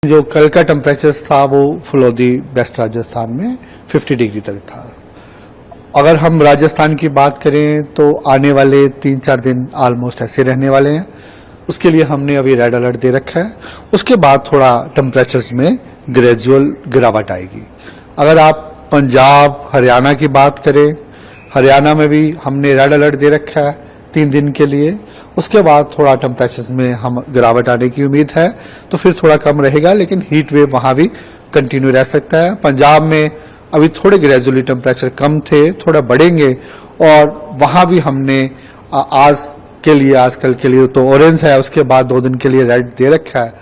जो कल का टेम्परेचर था वो फुलौदी वेस्ट राजस्थान में 50 डिग्री तक था। अगर हम राजस्थान की बात करें तो आने वाले 3-4 दिन ऑलमोस्ट ऐसे रहने वाले हैं। उसके लिए हमने अभी रेड अलर्ट दे रखा है। उसके बाद थोड़ा टेम्परेचर्स में ग्रेजुअल गिरावट आएगी। अगर आप पंजाब हरियाणा की बात करें, हरियाणा में भी हमने रेड अलर्ट दे रखा है 3 दिन के लिए। उसके बाद थोड़ा टेम्परेचर में हम गिरावट आने की उम्मीद है, तो फिर थोड़ा कम रहेगा, लेकिन हीट वेव वहां भी कंटिन्यू रह सकता है। पंजाब में अभी थोड़े ग्रेजुअली टेम्परेचर कम थे, थोड़ा बढ़ेंगे, और वहां भी हमने आजकल के लिए तो ऑरेंज है, उसके बाद 2 दिन के लिए रेड दे रखा है।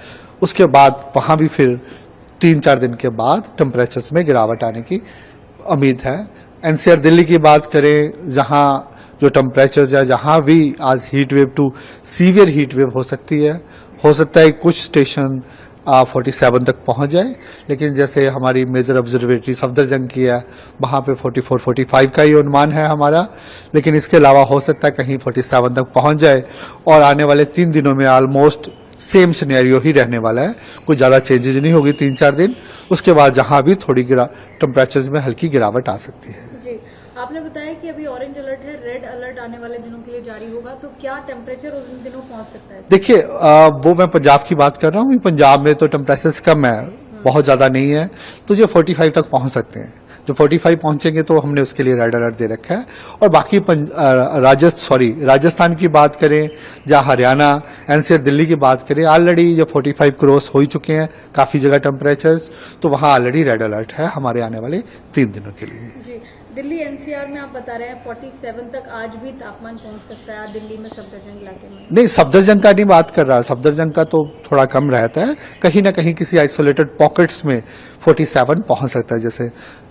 उसके बाद वहां भी फिर 3-4 दिन के बाद टेम्परेचर में गिरावट आने की उम्मीद है। एनसीआर दिल्ली की बात करें, जहां जो टेम्परेचर है, जहां भी आज heat wave to severe heat wave हो सकती है। हो सकता है कुछ स्टेशन 47 तक पहुंच जाए, लेकिन जैसे हमारी मेजर ऑब्जर्वेटरी सफदरजंग की है, वहां पे 44-45 का ही अनुमान है हमारा, लेकिन इसके अलावा हो सकता है कहीं 47 तक पहुंच जाए। और आने वाले 3 दिनों में ऑलमोस्ट सेम सिनेरियो ही रहने वाला है, कोई ज्यादा चेंजेज नहीं होगी 3-4 दिन। उसके बाद जहां भी थोड़ी टेम्परेचर में हल्की गिरावट आ सकती है। जी, आपने बताया कि अभी ऑरेंज अलर्ट है, रेड अलर्ट आने वाले दिनों के लिए जारी होगा, तो क्या टेम्परेचर उन दिनों पहुंच सकता है? देखिए, वो मैं पंजाब की बात कर रहा हूँ। पंजाब में तो टेम्परेचर कम है, बहुत ज्यादा नहीं है, तो जो 45 तक पहुंच सकते हैं। जब 45 पहुंचेंगे तो हमने उसके लिए रेड अलर्ट दे रखा है। और बाकी राजस्थान की बात करें, जहां हरियाणा एनसीआर दिल्ली की बात करें, ऑलरेडी जो 45 क्रॉस हो ही चुके हैं काफी जगह टेम्परेचर्स, तो वहां ऑलरेडी रेड अलर्ट है हमारे आने वाले 3 दिनों के लिए। जी, दिल्ली एनसीआर में आप बता रहे हैं 47 तक आज भी तापमान पहुंच सकता है दिल्ली में, सफदरजंग इलाके में। नहीं, सफदरजंग का नहीं बात कर रहा, सफदरजंग का तो थोड़ा कम रहता है, कहीं ना कहीं किसी आइसोलेटेड पॉकेट्स में 47 पहुंच सकता है। जैसे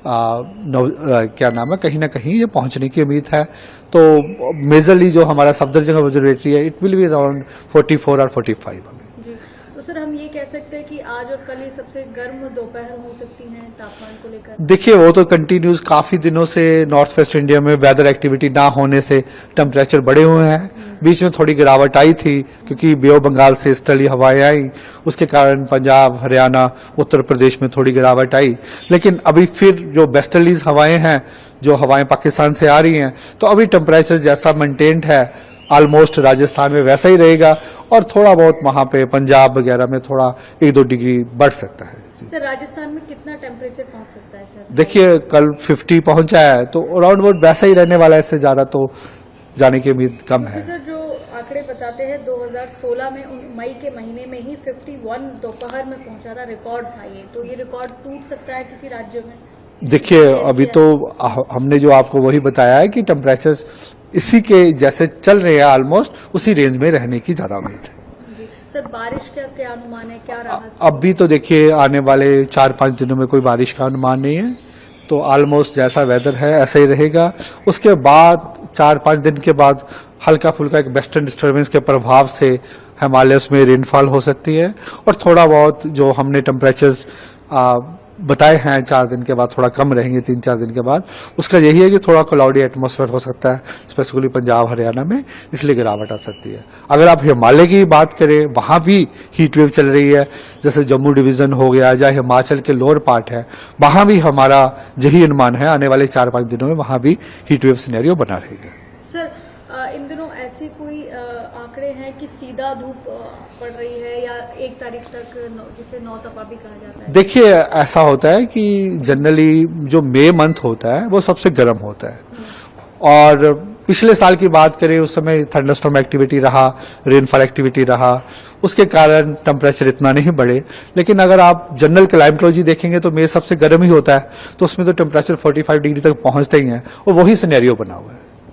क्या नाम है, कहीं ना कहीं ये पहुंचने की उम्मीद है। तो मेजरली जो हमारा सफदरजंग ऑब्जर्वेटरी है, इट विल बी अराउंड 44 और 45 हमें। तो सर, हम ये कह सकते हैं कि आज और कल ही सबसे गर्म दोपहर हो सकती है तापमान को लेकर? देखिए, वो तो कंटिन्यूस काफी दिनों से नॉर्थ वेस्ट इंडिया में वेदर एक्टिविटी ना होने से टेम्परेचर बढ़े हुए हैं। बीच में थोड़ी गिरावट आई थी क्योंकि बे ऑफ बंगाल से ईस्टर्ली हवाएं आई, उसके कारण पंजाब हरियाणा उत्तर प्रदेश में थोड़ी गिरावट आई। लेकिन अभी फिर जो वेस्टर्लीज हवाएं हैं, जो हवाएं पाकिस्तान से आ रही हैं, तो अभी टेम्परेचर जैसा मेंटेन्ड है ऑलमोस्ट राजस्थान में वैसा ही रहेगा, और थोड़ा बहुत वहां पे पंजाब वगैरह में थोड़ा 1-2 डिग्री बढ़ सकता है। सर, राजस्थान में कितना टेम्परेचर पहुंच सकता है सर? देखिए, कल 50 पहुंचा है, तो अराउंड अबाउट वैसा ही रहने वाला है, इससे ज्यादा तो जाने की उम्मीद कम है। सर, जो आंकड़े बताते हैं 2016 में मई के महीने में ही 51 दोपहर में पहुंचा था, रिकॉर्ड था ये, तो ये रिकॉर्ड टूट सकता है किसी राज्य में? देखिए, अभी तो हमने जो आपको वही बताया है कि टेम्परेचर इसी के जैसे चल रहे हैं, ऑलमोस्ट उसी रेंज में रहने की ज्यादा उम्मीद है। सर, बारिश का क्या अनुमान है, क्या रहा? अभी तो देखिए, आने वाले 4-5 दिनों में कोई बारिश का अनुमान नहीं है, तो ऑलमोस्ट जैसा वेदर है ऐसा ही रहेगा। उसके बाद 4-5 दिन के बाद हल्का फुल्का एक वेस्टर्न डिस्टर्बेंस के प्रभाव से हिमालयस में रेनफॉल हो सकती है, और थोड़ा बहुत जो हमने टेम्परेचर्स बताए हैं 4 दिन के बाद थोड़ा कम रहेंगे 3-4 दिन के बाद। उसका यही है कि थोड़ा क्लाउडी एटमॉस्फेयर हो सकता है, स्पेसिफिकली पंजाब हरियाणा में, इसलिए गिरावट आ सकती है। अगर आप हिमालय की बात करें, वहां भी हीट वेव चल रही है, जैसे जम्मू डिवीजन हो गया या हिमाचल के लोअर पार्ट है, वहां भी हमारा यही अनुमान है आने वाले 4-5 दिनों में वहां भी हीट वेव सिनेरियो बना रहेगा। सर, इन दिनों ऐसी कोई आंकड़े हैं कि सीधा धूप पड़ रही है, या 1 तारीख तक जिसे 9 तपा भी कहा जाता है? देखिए, ऐसा होता है कि जनरली जो मई मंथ होता है वो सबसे गर्म होता है, और पिछले साल की बात करें उस समय थंडरस्टॉर्म एक्टिविटी रहा, रेनफॉल एक्टिविटी रहा, उसके कारण टेम्परेचर इतना नहीं बढ़े। लेकिन अगर आप जनरल क्लाइमेटोलॉजी देखेंगे तो मई सबसे गर्म ही होता है, तो उसमें तो टेम्परेचर 45 डिग्री तक पहुंचते ही हैं, और वही सिनेरियो बना हुआ है।